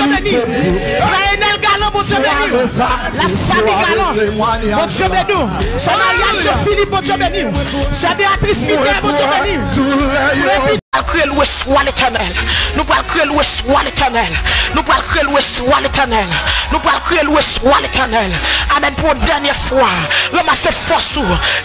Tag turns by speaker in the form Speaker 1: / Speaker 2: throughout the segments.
Speaker 1: Dieu béni. Raël Galland, bon Dieu béni. La famille Galland, bon Dieu béni. Son mariage, Philippe, bon Dieu béni. Sa Béatrice Pierre, bon Dieu béni. Nous allons crier louer soit l'Éternel. Nous allons crier louer soit l'Éternel. Nous allons crier louer soit l'Éternel. Nous allons crier louer soit l'Éternel. Amen. Pour une dernière fois, ramassez force.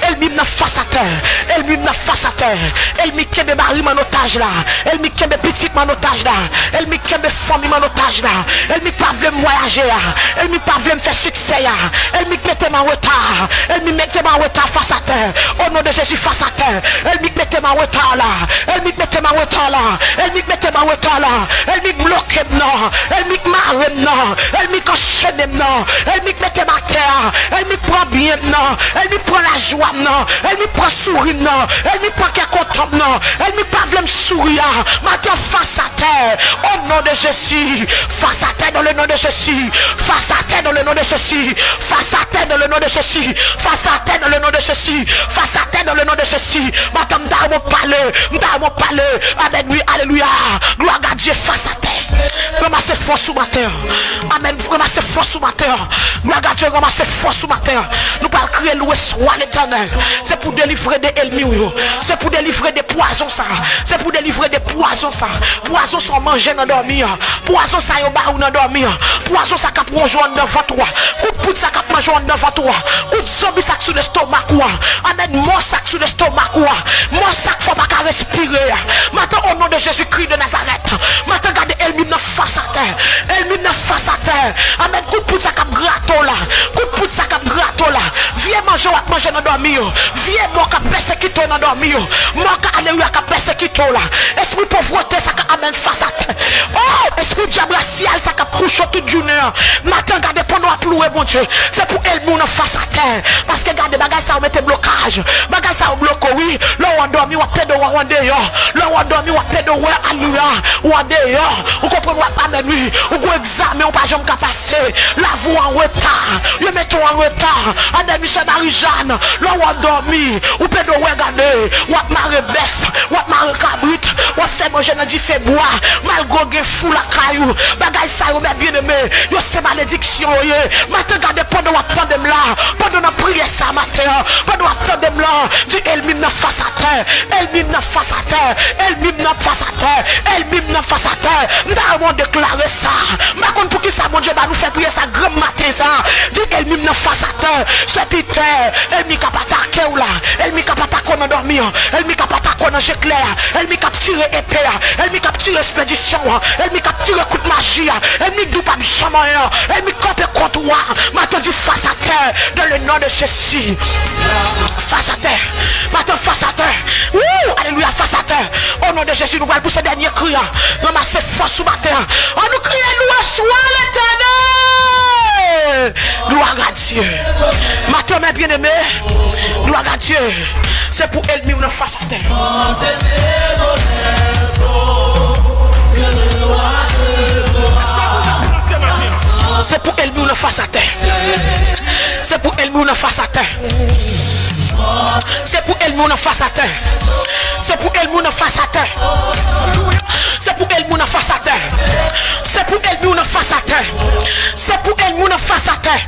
Speaker 1: Elle mime face à terre. Elle mime face à terre. Elle mime kebe mari en otage là. Elle mime kebe petit en otage là. Elle mime kebe famille en otage là. Elle mime pas voulu voyager là. Elle mime pas voulu faire succès là. Elle mime mettre en retard. Elle mime mettre en retard face à terre. Au nom de Jésus face à terre. Elle mime mettre en retard là. Elle mime mettre ma retard là, elle m'y mette ma retard là, elle m'y bloque non, elle m'y marre non, elle m'y enchaîne non, elle m'y mette ma terre, elle m'y prend bien non, elle m'y prend la joie non, elle m'y prend sourire non, elle m'y prend qu'elle content non, elle m'y pas veut me sourire, maintenant face à terre, au nom de Jésus, face à terre dans le nom de Jésus, face à terre dans le nom de Jésus, face à terre dans le nom de Jésus, face à terre dans le nom de Jésus, face à terre dans le nom de Jésus, maintenant m'd'a parler, amen, oui, alléluia, gloire à Dieu face à terre, ramassez force sous ma terre, amen, ramassez force sous ma terre, gloire à Dieu, ramassez force sous ma terre, nous parlons crier louer soit l'Éternel, c'est pour délivrer des ennemis, c'est pour délivrer des poisons ça, c'est pour délivrer des poisons ça, poisons sont mangés dans dormir, poisons ça yon barou dans dormir, poisons ça cap rongeon devant toi, coup de poudre ça cap manger devant toi, coup de zombie ça sur l'estomac quoi, amen, mon sac sur l'estomac quoi, mon sac faut pas respirer. Maintenant au nom de Jésus-Christ de Nazareth, maintenant regardez elle mine face à terre, elle mine face à terre, amen, coup de poudre ça cap gratto là, coup de poudre ça cap gratto là, viens manger ou manger dans dormir, viens mon cap persécuter dans dormir, mon cap alléluia cap persécuter là, esprit pauvreté ça cap amène face à terre, oh esprit diable ciel ça cap couche toute journée, maintenant regardez pendant à plouer bon Dieu, c'est pour elle mine face à terre, parce que regardez bagage ça mette blocage, bagage ça bloque oui, là on dormi ou pédo ou dehors, là on dormi ou pédo ou alléluia, ou dehors, ou comprenez pas même lui, ou go examen ou pas jamais qu'à passer, la vous en retard, le mettons en retard, à des monsieur Marie-Jeanne, là on dormi, ou pédo ou regarder, ou marre bœuf, ou marre cabrit, ou fait manger dans du fait bois, malgré fou la caillou, bagage ça ou bien aimé, yo c'est malédiction maintenant regardez pendant attendre là, pendant la prière ça matin, pendant attendre là, dit elle mime face à terre, elle mime face à terre, elle mime face à terre, elle mime face à terre, nous avons déclaré ça, mais contre pour qui ça mon Dieu va nous faire prier ça grand matin ça, dit elle mime face à terre, c'est Peter, elle mime capable attaquer ou là, elle mime capable attaquer dans dormir, elle mime capable attaquer dans jet clair, elle mime capturer épée, elle mime capturer expédition, elle mime capturer coup de magie, elle mime double pas jamais, elle mime camper contre moi, maintenant dit face à terre, dans le nom de Jésus, face à terre, maintenant face à terre, alléluia, face à terre, au nom de Jésus, nous allons pousser dernier cri, ramasser force sous ma terre, on nous crie louer soit l'Éternel, gloire à Dieu, maintenant mes bien-aimés, gloire à Dieu, c'est pour elle nous face à terre. C'est pour elle nous face à terre. C'est pour elle nous face à terre. C'est pour elle nous face à terre. C'est pour elle nous face à terre. C'est pour elle nous face à terre. C'est pour elle nous face à terre. C'est pour elle nous face à terre.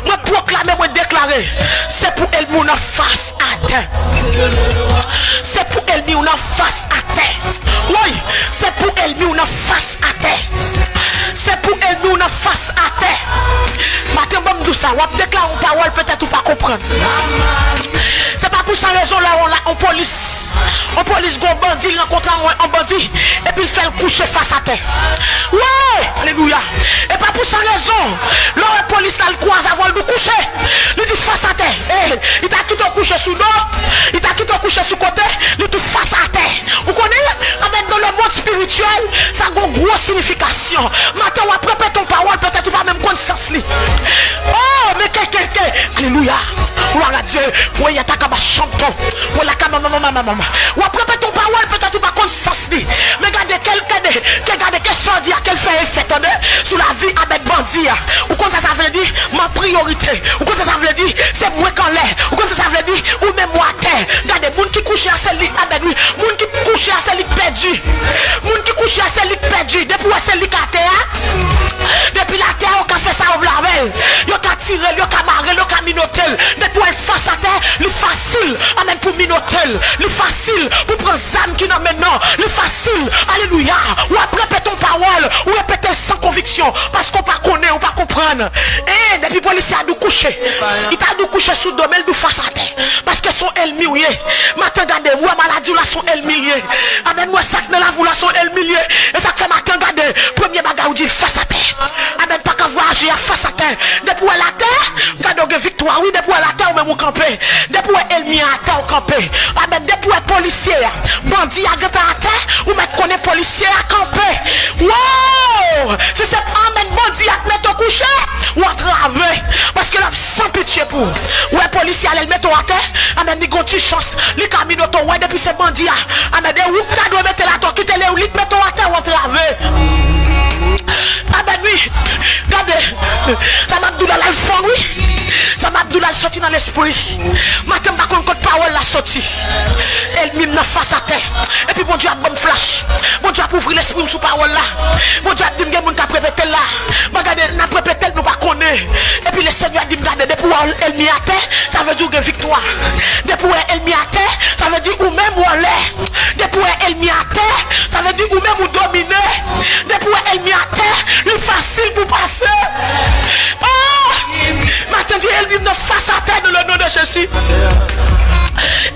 Speaker 1: Moi proclamer, moi déclarer. C'est pour elle nous face à terre. C'est pour elle nous face à terre. Oui, c'est pour elle nous face à terre. C'est pour elle nous face à terre. Maintenant, bon, tout ça, on déclare une parole peut-être ou pas comprendre. C'est pas pour sa raison là, on police. On police, un bandit, rencontre un bandit, et puis il fait le coucher face à terre. Ouais, alléluia. Et pas pour sa raison, là, la police là, le croise avant de coucher. Il dit face à terre. Eh, il t'a quitté coucher sous dos, il t'a quitté coucher sous côté, il dit face à terre. Vous connaissez? Dans le monde spirituel, ça a une grosse signification. Maintenant, on prépare ton parole, peut-être pas même connaissance. Oh, mais quelqu'un, alléluia. Gloire à Dieu. Oui, il y a ta cama chanton. Oui, la cama maman. On prépare ton parole, peut-être pas connaissance. Mais regardez quel sordi à quel fait effet sur la vie avec bandit. Ou quand ça veut dire ma priorité. Ou quand ça veut dire c'est moi qu'en l'air. Ou quand ça veut dire ou même moi à terre. Regardez, moun qui couche à celui avec lui. Moun qui couche à celui perdu. Moun qui couche à celui perdu. Depuis où c'est lui à terre. pression parce qu'on pas connaît ou pas comprendre. Et depuis policier a dû coucher. Il t'a dû coucher sous domaine du face à terre. Parce que son ennemi, matin, regardez, moi, maladie, là, son ennemi. Amen, moi, sac dans la voie, là, son ennemi. Et ça fait matin, regardez, premier bagage, dit face à terre. Amen, pas qu'à voir agir face à terre. Depuis la terre, regardez, victoire, oui, depuis la terre, ou même au campé. Depuis ennemi à terre, au campé. Amen, depuis policier, bandit à terre, ou même connaît policier à camper. Wow! Si c'est amen, bandit à mettre au coucher, ou à travailler. Parce que là, sans pitié pour. Ouais, policier, elle met au terre. Amen, ni gonti chance. Li camino to, ouais, depuis ces bandits. Amen, des ou t'as doit mettre la toque, quitter les ou li mettre au terre, ou à travailler. Amen, oui. Regardez. Ça m'a dit dans l'alphon, oui. Ça m'a dit dans le sorti dans l'esprit. Matin, par contre, parole la sortie. Elle mime face à terre. Et puis, bon Dieu a bon flash. Bon Dieu a ouvrir l'esprit sous parole là. Bon Dieu a dit que mon t'a répété là. Regardez, n'a répété, nous pas connaît. Et puis, le Seigneur a dit, regardez, depuis elle m'y a terre, ça veut dire que victoire. Depuis elle m'y a terre, ça veut dire ou même ou l'est. Depuis elle m'y a terre, ça veut dire ou même ou dominer. Depuis elle m'y a terre, c'est facile pour passer. Oh! Maintenant, elle vient face à terre dans le nom de Jésus.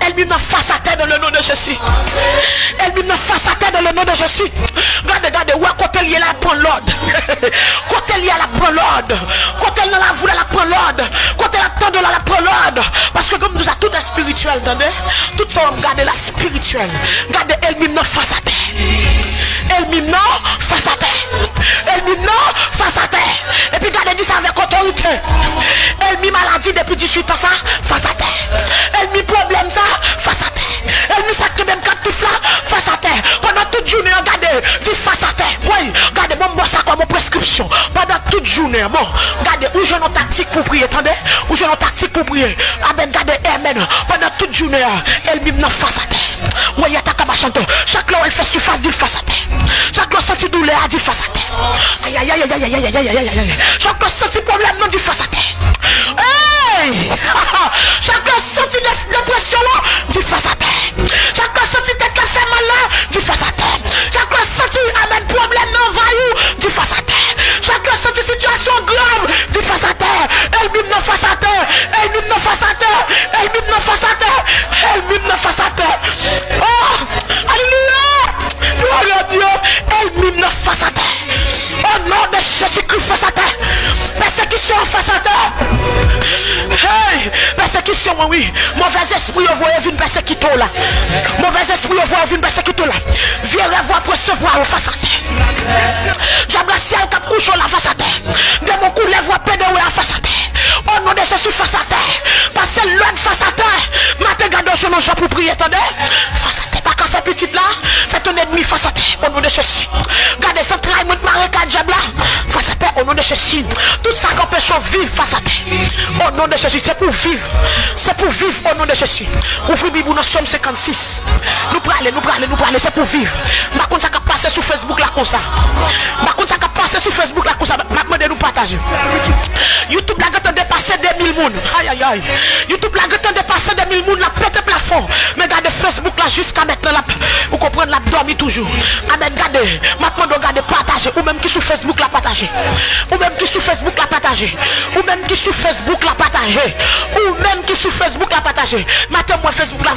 Speaker 1: Elle vient face à terre dans le nom de Jésus. Elle vient face à terre dans le nom de Jésus. Regardez, ouais, quand elle y est là, prend l'ordre. Quand elle y est là, prend l'ordre. Quand elle dans la voûte, elle prend l'ordre. Quand elle attend de là, elle prend l'ordre. Parce que comme nous avons tout est spirituel, entendez? Tout ça, regardez là, spirituel. Regardez, elle vient face à terre. Elle vient face à terre. Elle vient face à terre. Et puis, regardez, dit ça avec autorité. Elle vient maladie depuis 18 ans, ça, face à terre. Elle vient problème, ça, face à terre. Elle vient ça que même quand tu flas, face à terre. Pendant toute journée, regardez, dit face à terre. Oui, regardez, moi, ça comme mon prescription. Pendant toute journée, bon, regardez, où j'ai nos tactiques pour prier, attendez, où j'ai nos tactiques pour prier. Amen, regardez, amen. Pendant toute journée, elle vient face à terre. Oui, il y a ta cabachanto. Chaque fois, elle fait surface du face à terre. Chaque fois, senti douleur, elle dit face à terre. Aïe, aïe, aïe, aïe, aïe, aïe, aïe, aïe, aïe, aïe. Chaque fois, senti problème, non, du face à terre. Hey! Chaque fois, senti dépression, là, du face à terre. Chaque fois, senti tête qui fait mal, là, du face à terre. Chaque fois, senti, amen, problème, non, vaillou, du face à terre. Chaque fois, senti situation grave, du face à terre. Elle mime non face à terre. Elle mime non face à terre. Elle mime non face à terre. Elle mime non face à terre. Oh! Alléluia! Gloire à Dieu! Elle mime non face à terre. Au nom de Jésus-Christ face à terre. Persécution face à terre. Hey! Persécution, oui. Mauvais esprit, vous voyez, une persécution là. Mauvais esprit, vous voyez, une persécution là. Viens revoir pour recevoir face à terre. Diable ciel qui couche la face à terre. De mon coup, les voix pédé à face à terre. Au nom de Jésus face à terre. Parce que l'autre face à terre. Matin, gardez je nos gens pour prier, attendez. Face à terre. Pas qu'à faire petite là. C'est ton ennemi face à terre. Au nom de Jésus. Gardez ce travail, mon marécage, diable là. Face à terre, au nom de Jésus. Tout ça qu'empêche de vivre face à terre. Au nom de Jésus, c'est pour vivre. C'est pour vivre au nom de Jésus. Ouvrez Bible, nous sommes 56. Nous parlons, c'est pour vivre. Ma compte ça qui passe sur Facebook là comme ça. Ma compte ça qui passe sur Facebook là comme ça. Ma demande nous partager. YouTube là qui a dépassé 2000 personnes. Aïe aïe aïe. YouTube là qui a dépassé 2000 personnes, la pète plafond. Mais regardez Facebook là jusqu'à maintenant là. Vous comprenez, la dormi toujours. Amen, regardez. Maintenant regardez partager. Ou même qui sur Facebook la partager. Ou même qui sur Facebook la partager. Ou même qui sur Facebook la partager. Ou même qui sur Facebook la partager. Maintenant moi Facebook là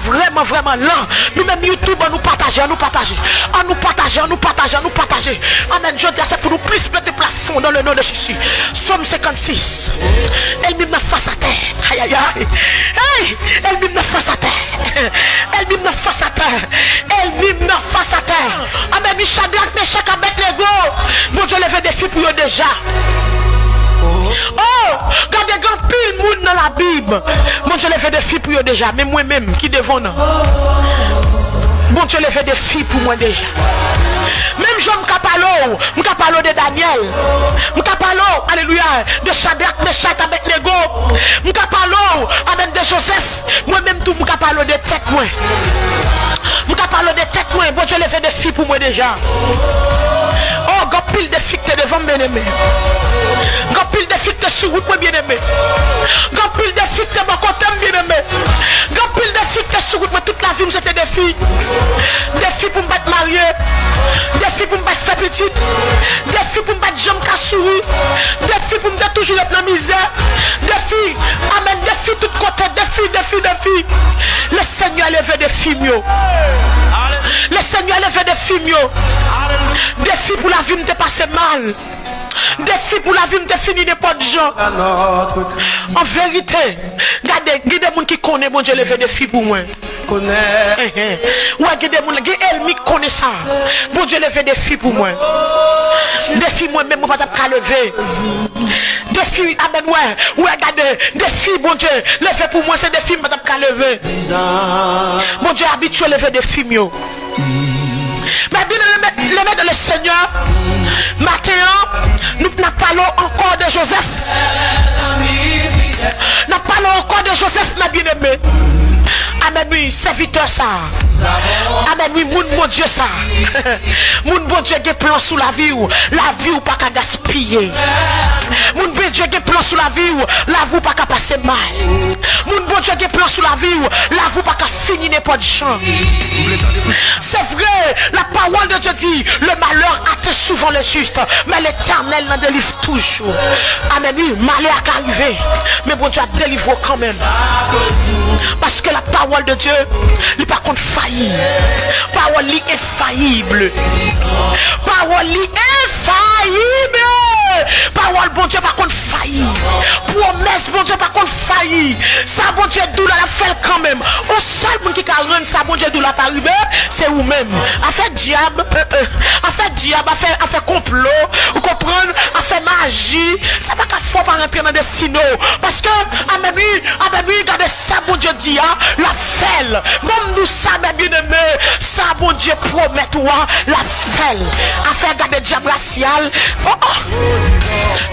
Speaker 1: vraiment lent. Nous même YouTube on nous partager, on nous partager. On nous partager, on nous partager, on nous partager. Amen, je dis c'est pour nous plus péter plafond dans le nom de Jésus. Somme 56. Elle me met face à terre. Aïe aïe aïe. Hey, elle me met face à terre. Elle me met face à terre. Elle me met face à terre. Amen, Shadrach, Meshach, Abednego. Bon Dieu levé des filles pour eux déjà. Oh, regardez grand pile monde dans la Bible. Bon Dieu levé des filles pour eux déjà. Mais moi-même qui devant non. Bon Dieu levé des filles pour moi déjà. Même je me parle de Daniel. Je parle, alléluia, de Shadrach, Meshach, Abednego. Je parle avec de Joseph. Moi-même tout, je parle de tête moi. Je parle de tête moi. Bon Dieu levé des filles pour moi déjà. Oh, God pile de filles t'es devant bien-aimé. Grand pile de filles sur route, bien-aimé. Grand pile de filles de mon côté, bien-aimé. Grand pile de filles sur route, toute la vie, c'était des filles. Des filles pour me battre marier. Des filles pour me battre faire petite. Des filles pour me battre jambes qu'à sourire. Des filles pour me battre toujours être dans la misère. Des filles, amen, des filles toutes côtés, des filles. Le Seigneur a levé des filles, mieux. Le Seigneur a levé des filles, mieux. Des filles pour la vie, me passé mal. Des filles pour la vie, me fini n'importe de gens. En vérité, regardez, il y a des gens qui connaissent, bon Dieu, levé des filles pour moi. Ouais, il y a des gens qui connaissent ça. Bon Dieu, levé des filles pour moi. Des filles, moi-même, je ne vais pas lever. Des filles, amen, ouais, regardez, des filles, bon Dieu, levé pour moi, c'est des filles, je ne vais pas lever. Bon Dieu, habitué à lever des filles, mieux. Mais bien, le maître le Seigneur, maintenant, nous parlons encore de Joseph. Nous parlons encore de Joseph, ma bien-aimée. Amen, oui, serviteur ça. Amen, oui, mon Dieu ça. Mon bon Dieu, qui plan sous la vie ou pas qu'à gaspiller. Mon bon Dieu, qui plan sous la vie ou pas qu'à passer mal. Mon bon Dieu, qui plan sous la vie ou pas qu'à finir n'importe champ. C'est vrai, la parole de Dieu dit, le malheur atteint souvent le juste, mais l'Éternel n'en délivre toujours. Amen, oui, malheur a arrivé, mais bon Dieu a délivré quand même. Parce que la parole de Dieu, il par contre failli. Parole li infaillible. Parole li infaillible. Parole bon Dieu par contre failli. Promesse bon Dieu par contre failli. Ça bon Dieu d'où la fait quand même. Au seul monde qui a rendu ça bon Dieu d'où la arrivé, c'est vous-même. A fait diable, a fait complot, vous comprenez, a fait magie. Ça pas qu'à faut pas rentrer dans destino. Parce que amen, regardez ça bon Dieu dit la fait. Même nous ça mes bien-aimés, ça bon Dieu promet toi la fait. A fait garder diable racial.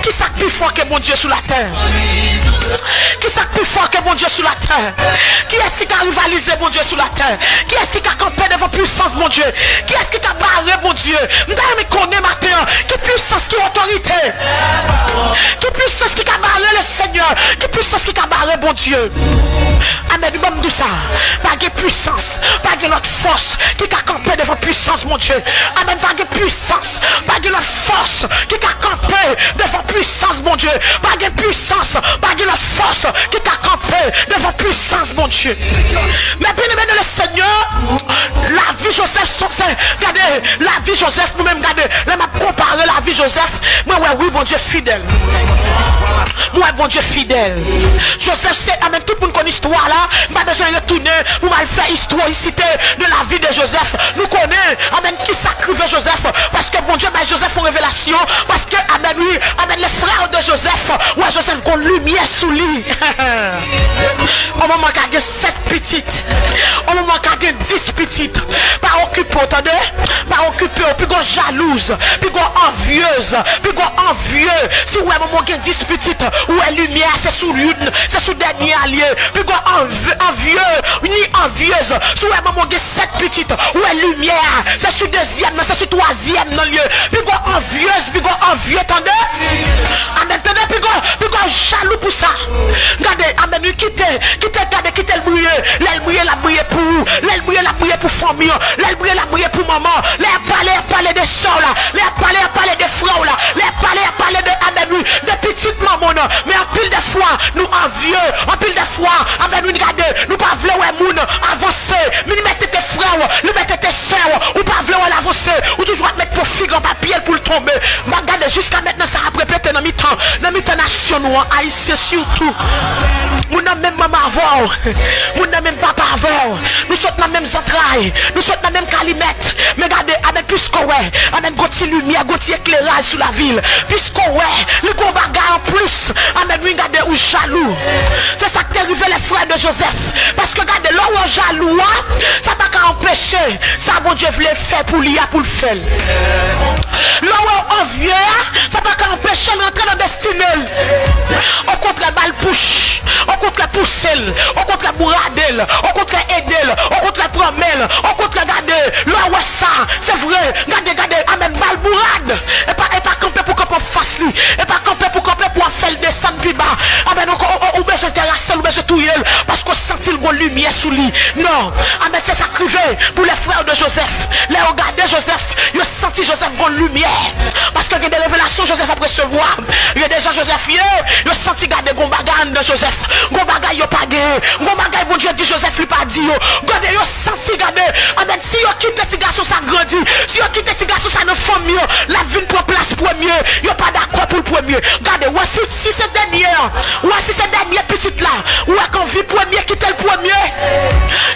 Speaker 1: Qui ça plus fort que mon Dieu sur la terre? Qui ça plus fort que mon Dieu sur la terre? Qui est-ce qui a rivalisé mon Dieu sur la terre? Qui est-ce qui a campé devant puissance mon Dieu? Qui est-ce qui a barré mon Dieu? Je connais matin. Qui puissance, qui autorité? Qui puissance qui a barré le Seigneur? Qui puissance qui a barré mon Dieu? Amen, bon tout ça. Pas de puissance, pas de notre force qui a campé devant puissance mon Dieu. Amen, pas de puissance, pas de notre force qui a campé devant puissance mon Dieu. Pas de puissance, pas de notre force qui a campé devant puissance mon Dieu. Mais bien aimé le Seigneur, la vie Joseph, regardez, la vie Joseph, nous-mêmes, regardez, là m'a comparé la vie Joseph, moi ouais, oui, bon Dieu fidèle. Moi, bon Dieu fidèle. Joseph, c'est, amen, tout le monde connaît l'histoire là, pas besoin de retourner, pour mal faire histoire ici de la vie de Joseph. Nous connaissons, amen, qui sacrifiait Joseph, parce que bon Dieu, ben, Joseph en révélation, parce que, amen, oui, amen, les frères de Joseph, ouais, Joseph, qu'on lumière sous lui. Au moment qu'il y a 7 petites, au moment qu'il y a 10 petites, pas occupé, attendez, pas occupé, puis qu'on jalouse, puis qu'on envieuse, puis qu'on envieux, si ouais, au moment qu'il y a 10 petites, ouais, lumière, c'est sous l'une, c'est sous dernier allié, puis qu'on envieux, ni envieuse, si ouais, au moment qu'il y a 7 petites, ouais, lumière, c'est sous deuxième, c'est sous troisième, non lieu, puis qu'on envieuse, puis qu'on envieux, attendez, amen, attendez, puis qu'on jaloux pour ça, regardez, amen, quittez le bruit, l'aile brûlée, la brûlée pour vous, l'aile brûlée, la brûlée pour famille, l'aile brûlée, la brûlée pour maman, l'aile parler des soeurs là, l'aile parler des frères là, l'aile parler de amen, de petites mamans, mais en pile de fois, nous envieux, en pile de fois, amen, nous regardez, nous pas voulons moun avancer, mais nous mettez tes frères, nous mettez tes soeurs, ou pas voulons l'avancer, ou toujours mettre pour figue en papier pour le tomber, mais regardez, jusqu'à maintenant, ça a répété dans mi-temps national, haïtien surtout, nous n'avons même maman avant, nous n'avons même papa avant, nous sommes dans les mêmes entrailles, nous sommes dans les mêmes calimètres, mais regardez, amen, puisqu'on ouais, amen, goûter lumière, goûter éclairage sur la ville, puisqu'on ouais, le combat en plus, amen, regardez, ou jaloux, c'est ça qui est arrivé les frères de Joseph, parce que regardez, là où on jaloux, ça n'a pas empêcher, ça bon Dieu voulait faire pour l'IA pour le faire. Là où on vient, ça n'a pas empêcher de rentrer dans la destinée. On compte la balle push, on compte la pousselle, on compte la bourradelle, on compte la aidelle, on compte la promelle, on compte la garder. Là où ça, c'est vrai, regardez, amen, balle bourrade, et pas camper pour lumière sous lui. Non, Amen, c'est ça crivé pour les frères de Joseph. Les regarder Joseph, ils ont senti Joseph comme lumière. Parce que il y a des révélations Joseph a recevoir. Il y a des gens Joseph, ils ont senti garder Gombagan de Joseph. Gombagan, ils n'ont pas gagné. Gombagan, bon Dieu dit Joseph, il n'a pas dit. Ils ont senti garder. Amen, si ils quittent les garçons, ça grandit. Si ils quittent les garçons, ça ne fait mieux. La vie prend place premier. Ils n'ont pas d'accord pour le premier. Regardez, si c'est dernier, si c'est dernier petit là, ou qu'on vit premier, quittez le premier.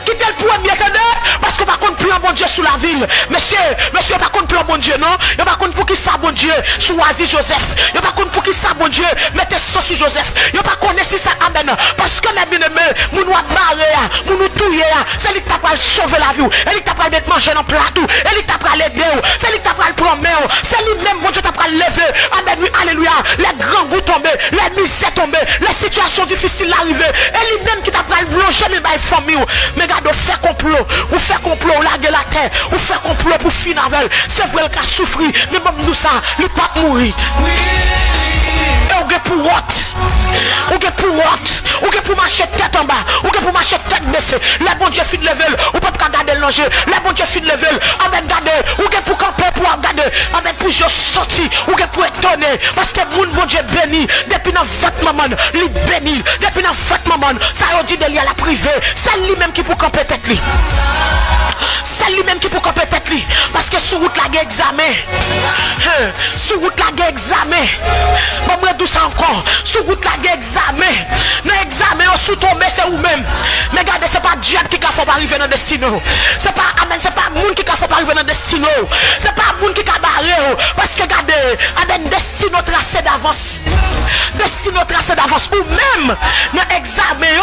Speaker 1: Quittez le premier, attendez. Parce qu'on va compte plus un bon Dieu sous la ville. Monsieur, pas compte plus un bon Dieu, non? Il va compte pour qui ça, bon Dieu, choisit Joseph. Il va compte pour qui ça, bon Dieu, mettez ça sur Joseph. Il va connaître si ça amène. Parce que les bien-aimés, nous nous marrer, nous nous touiller, c'est lui qui t'a pas sauver la vie. C'est lui qui t'a pas mettre manger dans le plateau. C'est lui qui t'a pas l'aider. C'est lui qui t'a pas le promener. C'est lui-même, bon Dieu, t'a pas lever. Amen, oui, alléluia. Les grands goûts tombés, les misères tombées, les situations difficiles arrivées. Et lui-même qui t'a pas le vlonger, mais il famille. Mais regarde, on fait complot, on largue la terre, on fait complot pour finir avec. C'est vrai qu'il a souffert, mais même nous ça, il pas mourir. Ou pour what? Ou pour marcher tête en bas, ou pour marcher tête baissée. Les bons dieux fin de level, ou pas garder le danger. Les bons dieux fin de level, avec garder, ou pour camper pour regarder, avec pour je sortir, ou pour étonner. Parce que mon bon Dieu béni, depuis dans votre maman, il béni, depuis dans votre maman, ça a dit de lui à la privée. C'est lui-même qui pour camper tête lui. C'est lui-même qui pour camper tête lui. Parce que sur route la examen. Sur route la examen. Bon, moi, tout ça encore. Sur route la examen. Dans l'examen, on sous tomber, c'est vous-même. Mais regardez, c'est pas Dieu qui a fait arriver dans le destin. C'est pas Amen, c'est pas monde qui a fait arriver dans le destin. C'est pas monde qui a barré. Parce que regardez, avec destin tracé d'avance. Destin tracé d'avance. Ou même, dans l'examen,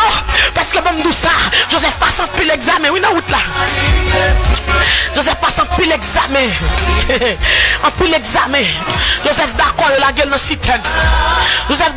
Speaker 1: parce que bon, tout ça, Joseph passe en pile l'examen. Oui, dans route là. Joseph passe en pile examen. En pile examen. Joseph d'accord, la gueule dans le citerne. Joseph